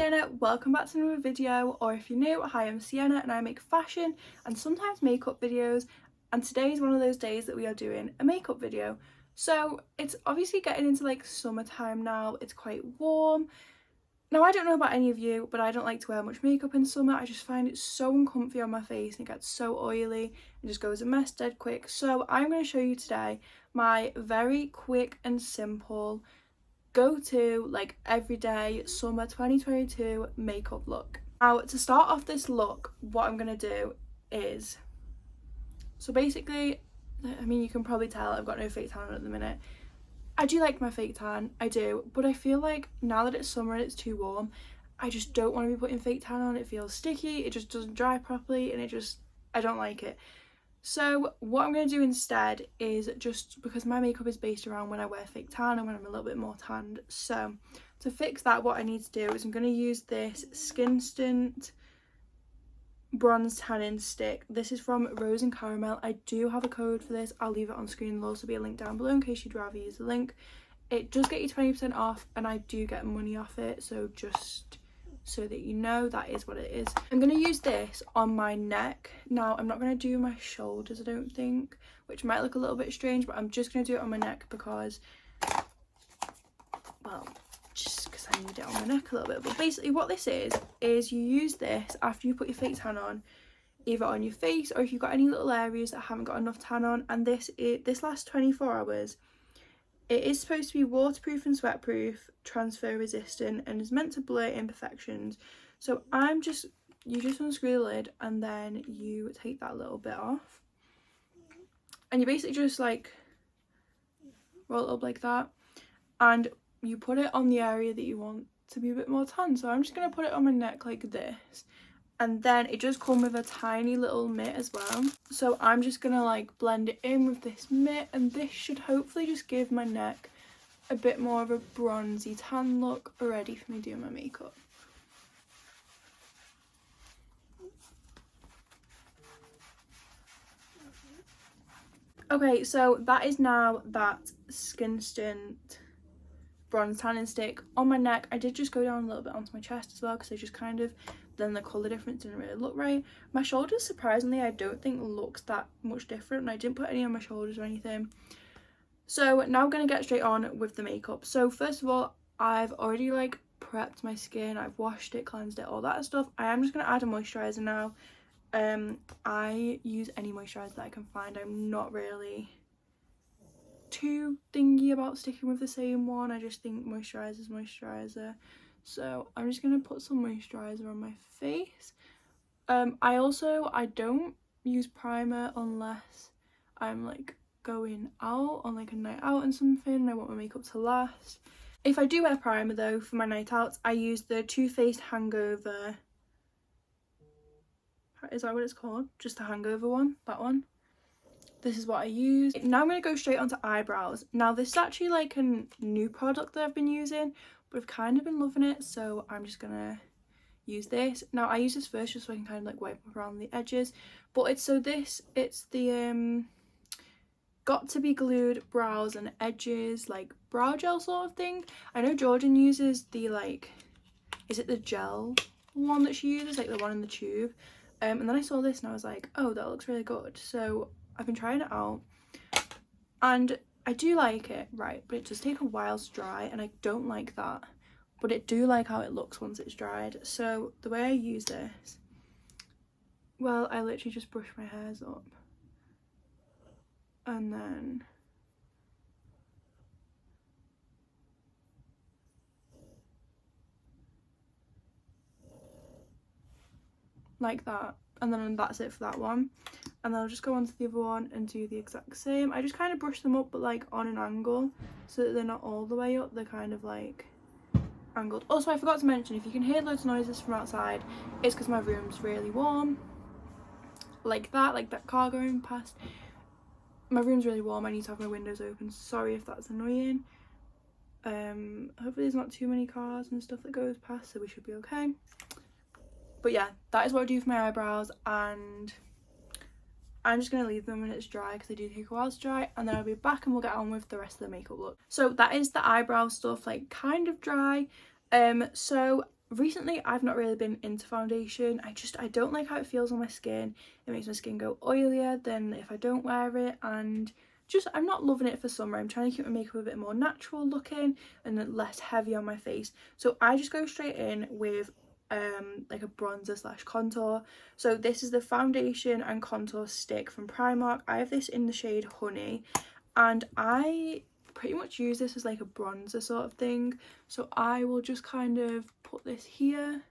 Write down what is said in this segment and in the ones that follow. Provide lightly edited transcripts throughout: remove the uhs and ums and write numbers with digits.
Sienna, welcome back to another video, or if you're new, hi, I'm Sienna and I make fashion and sometimes makeup videos, and today is one of those days that we are doing a makeup video. So it's obviously getting into like summertime now, it's quite warm. Now I don't know about any of you, but I don't like to wear much makeup in summer. I just find it so uncomfy on my face and it gets so oily and just goes a mess dead quick. So I'm going to show you today my very quick and simple go-to like everyday summer 2022 makeup look. Now to start off this look, what I'm gonna do is, so basically, I mean you can probably tell I've got no fake tan on at the minute. I do like my fake tan, I do, but I feel like now that it's summer and it's too warm, I just don't want to be putting fake tan on. It feels sticky, it just doesn't dry properly, and I don't like it. So what I'm going to do instead is, just because my makeup is based around when I wear fake tan and when I'm a little bit more tanned, so to fix that, what I need to do is I'm going to use this Instant bronze tanning stick. This is from Rose and Caramel. I do have a code for this, I'll leave it on screen. There'll also be a link down below in case you'd rather use the link. It does get you 20% off and I do get money off it, so just so that you know, that is what it is. I'm going to use this on my neck. Now I'm not going to do my shoulders, I don't think, which might look a little bit strange, but I'm just going to do it on my neck because, well, just because I need it on my neck a little bit. But basically what this is you use this after you put your fake tan on, either on your face or if you've got any little areas that haven't got enough tan on, and this lasts 24 hours. It is supposed to be waterproof and sweatproof, transfer resistant, and is meant to blur imperfections. So you just unscrew the lid and then you take that little bit off. And you basically just like roll it up like that. And you put it on the area that you want to be a bit more tan. So I'm just going to put it on my neck like this. And then it does come with a tiny little mitt as well, so I'm just gonna like blend it in with this mitt, and this should hopefully just give my neck a bit more of a bronzy tan look ready for me doing my makeup. Okay, so that is now that Instant bronze tanning stick on my neck. I did just go down a little bit onto my chest as well because I just kind of, then the colour difference didn't really look right. My shoulders, surprisingly, I don't think looks that much different, and I didn't put any on my shoulders or anything. So now I'm going to get straight on with the makeup. So first of all, I've already like prepped my skin, I've washed it, cleansed it, all that stuff. I am just going to add a moisturiser now. I use any moisturiser that I can find. I'm not really too thingy about sticking with the same one. I just think moisturiser's moisturiser. So I'm just going to put some moisturiser on my face. I don't use primer unless I'm like going out on like a night out and something and I want my makeup to last. If I do wear primer though for my night outs, I use the Too Faced Hangover. Is that what it's called? Just the Hangover one, that one. This is what I use. Now I'm going to go straight onto eyebrows. Now this is actually like a new product that I've been using, but I've kind of been loving it, so I'm just gonna use this. Now I use this first just so I can kind of like wipe around the edges, but it's the Got To Be Glued Brows and Edges like brow gel sort of thing. I know Jordan uses the like, is it the gel one that she uses, like the one in the tube, and then I saw this and I was like, oh, that looks really good, so I've been trying it out and I do like it, right, but it does take a while to dry and I don't like that, but I do like how it looks once it's dried. So the way I use this, well, I literally just brush my hairs up and then like that, and then that's it for that one. And then I'll just go on to the other one and do the exact same. I just kind of brush them up, but like on an angle so that they're not all the way up, they're kind of like angled. Also, I forgot to mention, if you can hear loads of noises from outside, it's because my room's really warm. Like that car going past. My room's really warm, I need to have my windows open. Sorry if that's annoying. Hopefully there's not too many cars and stuff that goes past, so we should be okay. But yeah, that is what I do for my eyebrows, and I'm just going to leave them when it's dry because they do take a while to dry, and then I'll be back and we'll get on with the rest of the makeup look. So that is the eyebrow stuff like kind of dry. So recently I've not really been into foundation. I don't like how it feels on my skin. It makes my skin go oilier than if I don't wear it, and just I'm not loving it for summer. I'm trying to keep my makeup a bit more natural looking and less heavy on my face. So I just go straight in with like a bronzer slash contour. So this is the foundation and contour stick from Primark. I have this in the shade Honey, and I pretty much use this as like a bronzer sort of thing. So I will just kind of put this here,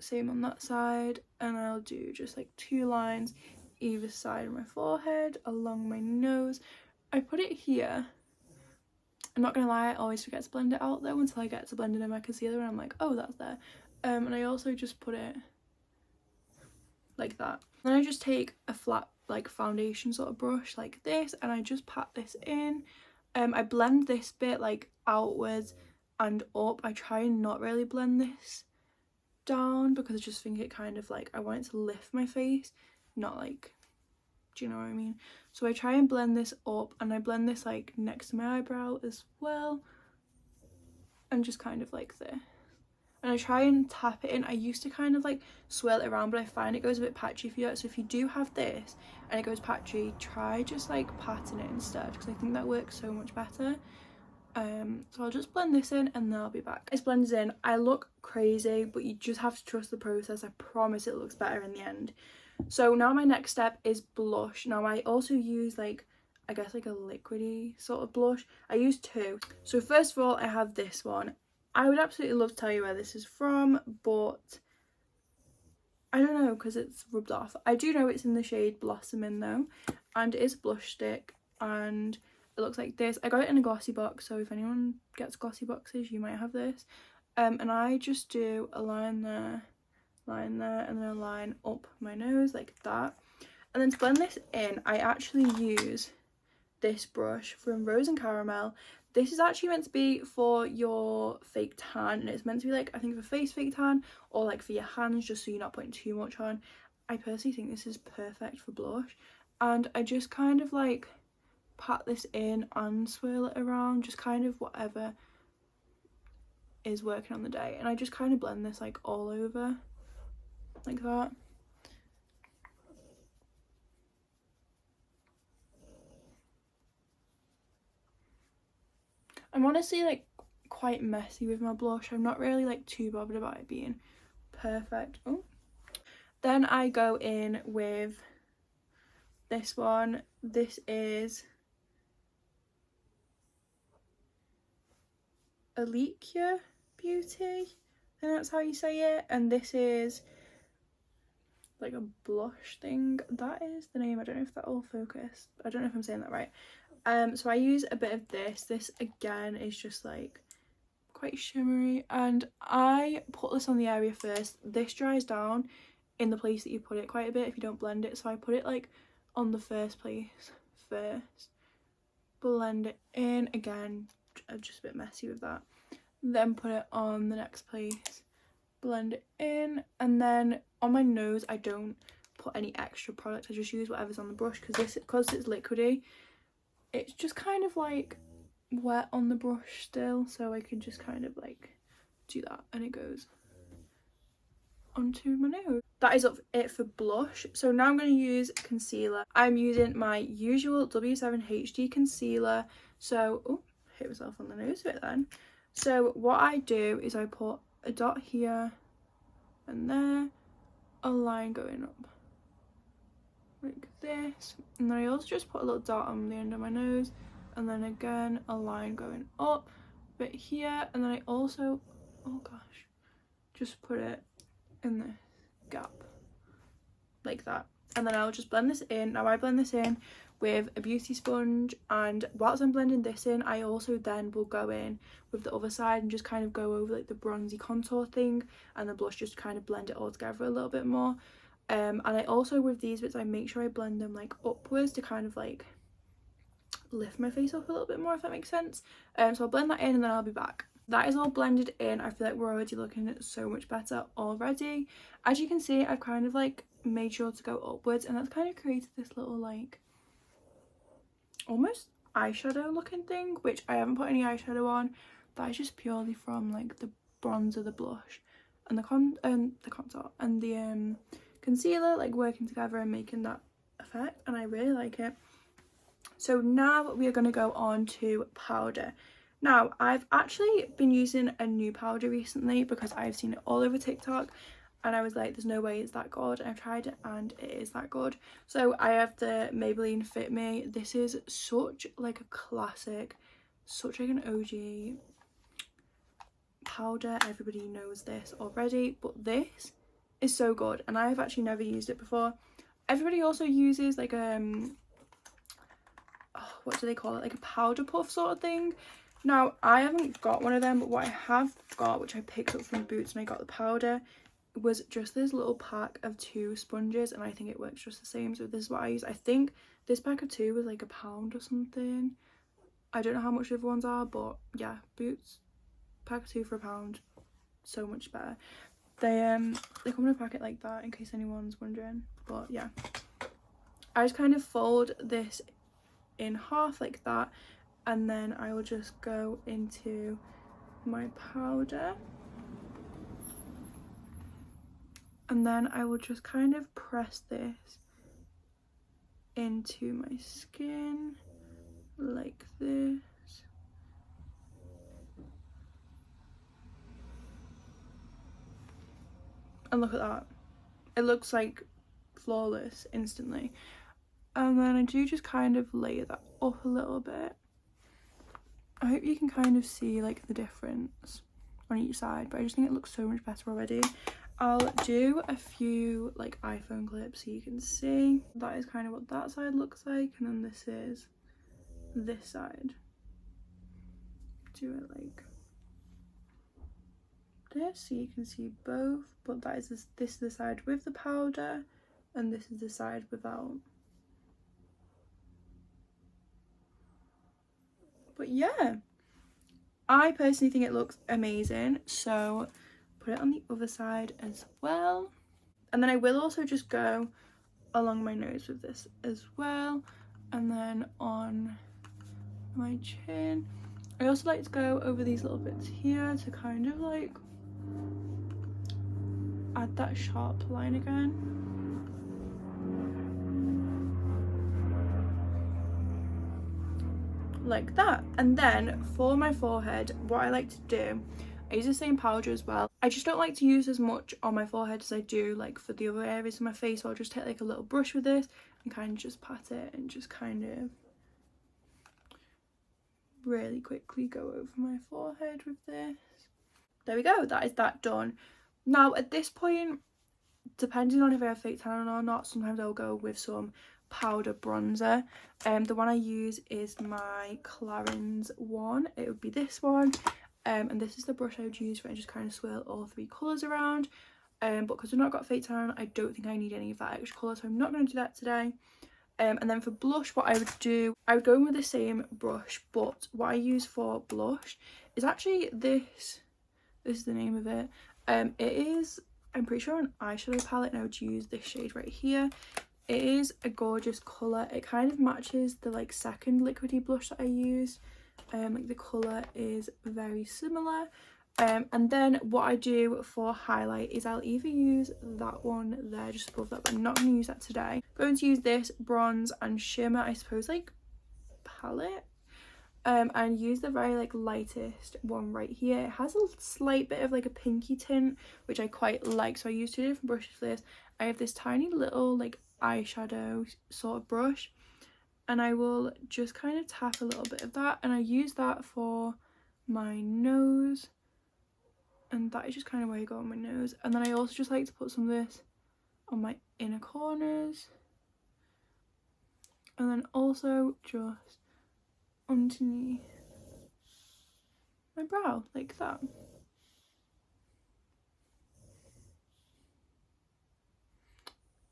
same on that side, and I'll do just like 2 lines either side of my forehead, along my nose. I put it here. I'm not gonna lie, I always forget to blend it out though until I get to blending in my concealer and I'm like, oh, that's there. And I also just put it like that. Then I just take a flat like foundation sort of brush like this, and I just pat this in. I blend this bit like outwards and up. I try and not really blend this down because I just think it kind of like, I want it to lift my face, not like, do you know what I mean? So I try and blend this up, and I blend this like next to my eyebrow as well, and just kind of like this. And I try and tap it in. I used to kind of like swirl it around, but I find it goes a bit patchy for you. So if you do have this and it goes patchy, try just like patting it instead, because I think that works so much better. So I'll just blend this in and then I'll be back. It's blended in. I look crazy, but you just have to trust the process. I promise it looks better in the end. So now my next step is blush. Now I also use like, I guess like a liquidy sort of blush. I use 2. So first of all, I have this one. I would absolutely love to tell you where this is from, but I don't know because it's rubbed off. I do know it's in the shade Blossoming though, and it is a blush stick, and it looks like this. I got it in a glossy box, so if anyone gets glossy boxes, you might have this. And I just do a line there, and then a line up my nose like that. And then to blend this in, I actually use this brush from Rose and Caramel. This is actually meant to be for your fake tan, and it's meant to be like, I think, for face fake tan or like for your hands, just so you're not putting too much on. I personally think this is perfect for blush, and I just kind of like pat this in and swirl it around, just kind of whatever is working on the day, and I just kind of blend this like all over like that. I'm honestly like quite messy with my blush. I'm not really like too bothered about it being perfect. Oh, then I go in with this one. This is Alekia Beauty, I think that's how you say it, and this is like a blush thing. That is the name. I don't know if that will focus. I don't know if I'm saying that right. So I use a bit of this. This again is just like quite shimmery, and I put this on the area first. This dries down in the place that you put it quite a bit if you don't blend it, so I put it like on the first place first, blend it in. Again, I'm just a bit messy with that. Then put it on the next place, blend it in, and then on my nose I don't put any extra product. I just use whatever's on the brush, because it's liquidy, it's just kind of like wet on the brush still, so I can just kind of like do that and it goes onto my nose. That is it for blush. So now I'm going to use concealer. I'm using my usual W7 HD concealer. So, oh, hit myself on the nose a bit then. So what I do is I put a dot here and there, a line going up like this, and then I also just put a little dot on the end of my nose, and then again a line going up a bit here, and then I also, oh gosh, just put it in this gap like that, and then I'll just blend this in. Now I blend this in with a beauty sponge, and whilst I'm blending this in, I also then will go in with the other side and just kind of go over like the bronzy contour thing and the blush, just kind of blend it all together a little bit more. And I also, with these bits, I make sure I blend them like upwards to kind of like lift my face up a little bit more, if that makes sense. So I'll blend that in and then I'll be back. That is all blended in. I feel like we're already looking so much better already. As you can see, I've kind of like made sure to go upwards, and that's kind of created this little like almost eyeshadow looking thing, which I haven't put any eyeshadow on. That is just purely from like the bronzer, the blush, and the contour and the concealer like working together and making that effect, and I really like it. So now we are going to go on to powder. Now I've actually been using a new powder recently because I've seen it all over TikTok and I was like, there's no way it's that good, and I've tried it and it is that good. So I have the Maybelline Fit Me. This is such like a classic, such like an OG powder. Everybody knows this already, but this is so good and I've actually never used it before. Everybody also uses like what do they call it, like a powder puff sort of thing. Now I haven't got one of them, but what I have got, which I picked up from Boots and I got the powder, was just this little pack of 2 sponges, and I think it works just the same. So this is what I use. I think this pack of 2 was like £1 or something. I don't know how much the other ones are, but yeah, Boots pack of 2 for £1, so much better. They come in a packet like that in case anyone's wondering. But yeah, I just kind of fold this in half like that, and then I will just go into my powder, and then I will just kind of press this into my skin like this. And look at that, it looks like flawless instantly. And then I do just kind of layer that up a little bit. I hope you can kind of see like the difference on each side, but I just think it looks so much better already. I'll do a few like iPhone clips so you can see. That is kind of what that side looks like, and then this is this side. Do it like this so you can see both, but that is this is the side with the powder and this is the side without. But yeah, I personally think it looks amazing, so put it on the other side as well. And then I will also just go along my nose with this as well, and then on my chin. I also like to go over these little bits here to kind of like add that sharp line again. Like that. And then for my forehead, what I like to do, I use the same powder as well. I just don't like to use as much on my forehead as I do like for the other areas of my face, so I'll just take like a little brush with this and kind of just pat it and just kind of really quickly go over my forehead with this. There we go, that is that done. Now at this point, depending on if I have fake tan or not, sometimes I'll go with some powder bronzer. The one I use is my Clarins one. It would be this one, and this is the brush I would use for it. I just kind of swirl all 3 colours around, but because I've not got fake tan, I don't think I need any of that extra colour, so I'm not going to do that today. And then for blush, what I would do, I would go in with the same brush, but what I use for blush is actually this is the name of it. It is, I'm pretty sure, an eyeshadow palette, and I would use this shade right here. It is a gorgeous colour. It kind of matches the like second liquidy blush that I used. Like the colour is very similar. And then what I do for highlight is I'll either use that one there just above that, but I'm not going to use that today. I'm going to use this bronze and shimmer, I suppose, like palette. And use the very like lightest one right here. It has a slight bit of like a pinky tint, which I quite like, so I use 2 different brushes for this. I have this tiny little like eyeshadow sort of brush, and I will just kind of tap a little bit of that, and I use that for my nose, and that is just kind of where I go on my nose. And then I also just like to put some of this on my inner corners, and then also just underneath my brow like that.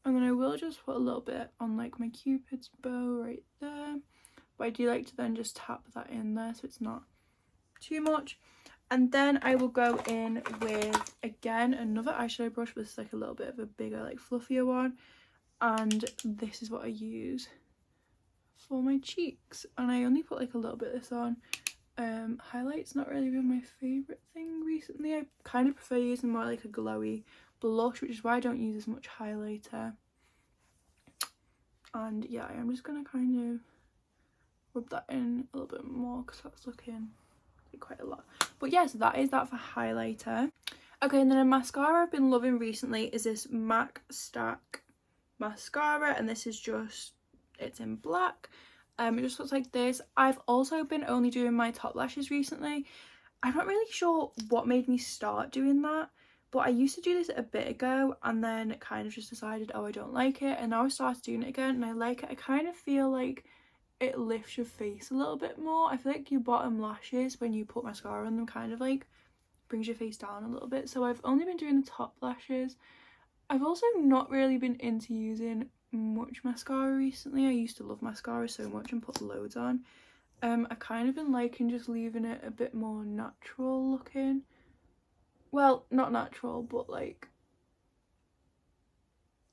And then I will just put a little bit on like my cupid's bow right there, but I do like to then just tap that in there so it's not too much. And then I will go in with, again, another eyeshadow brush, but this is like a little bit of a bigger, like fluffier one, and this is what I use for my cheeks. And I only put like a little bit of this on, Highlight's not really been my favourite thing recently. I kind of prefer using more like a glowy blush, which is why I don't use as much highlighter. And yeah, I'm just gonna kind of rub that in a little bit more because that's looking quite a lot. But yeah, so that is that for highlighter. Okay, and then a mascara I've been loving recently is this MAC Stack mascara, and this is just, it's in black. It just looks like this. I've also been only doing my top lashes recently. I'm not really sure what made me start doing that, but I used to do this a bit ago and then kind of just decided, oh, I don't like it, and now I started doing it again and I like it. I kind of feel like it lifts your face a little bit more. I feel like your bottom lashes, when you put mascara on them, kind of like brings your face down a little bit. So I've only been doing the top lashes. I've also not really been into using much mascara recently. I used to love mascara so much and put loads on. I've kind of been liking just leaving it a bit more natural looking. Well, not natural, but like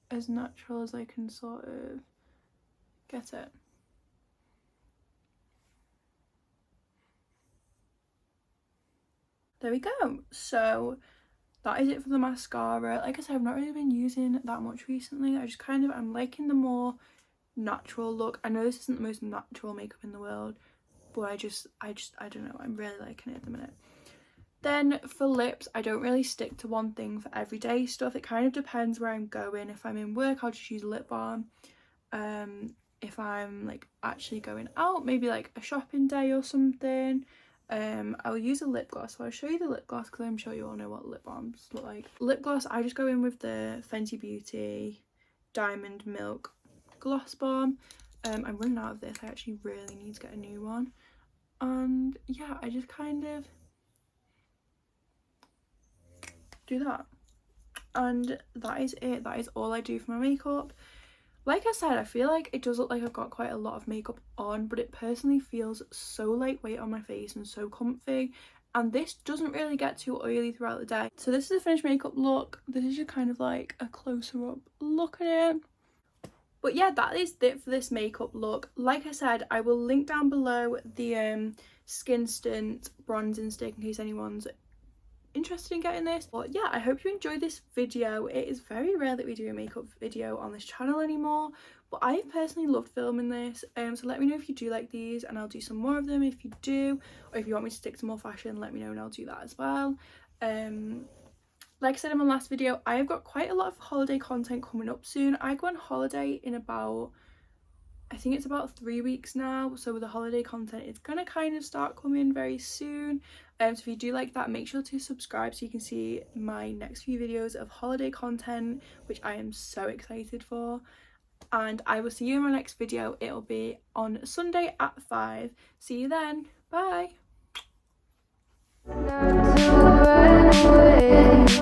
as natural as I can sort of get it. There we go. So that is it for the mascara. Like I said, I've not really been using that much recently. I just kind of, I'm liking the more natural look. I know this isn't the most natural makeup in the world, but I don't know, I'm really liking it at the minute. Then for lips, I don't really stick to one thing for everyday stuff. It kind of depends where I'm going. If I'm in work, I'll just use lip balm. If I'm like actually going out, maybe like a shopping day or something, I'll use a lip gloss. So I'll show you the lip gloss because I'm sure you all know what lip balms look like. Lip gloss, I just go in with the Fenty Beauty Diamond Milk Gloss Balm. I'm running out of this. I actually really need to get a new one. And yeah, I just kind of do that. And that is it. That is all I do for my makeup. Like I said, I feel like it does look like I've got quite a lot of makeup on, but it personally feels so lightweight on my face and so comfy. And this doesn't really get too oily throughout the day. So this is a finished makeup look. This is just kind of like a closer up look at it. But yeah, that is it for this makeup look. Like I said, I will link down below the Skin Stint bronzing stick in case anyone's interested in getting this. But yeah, I hope you enjoyed this video. It is very rare that we do a makeup video on this channel anymore, but I personally loved filming this. So let me know if you do like these and I'll do some more of them if you do, or if you want me to stick to more fashion, let me know and I'll do that as well. Like I said in my last video, I have got quite a lot of holiday content coming up soon. I go on holiday in about, I think it's about 3 weeks now, so with the holiday content it's gonna kind of start coming very soon. So if you do like that, make sure to subscribe so you can see my next few videos of holiday content, which I am so excited for. And I will see you in my next video. It'll be on Sunday at 5. See you then. Bye.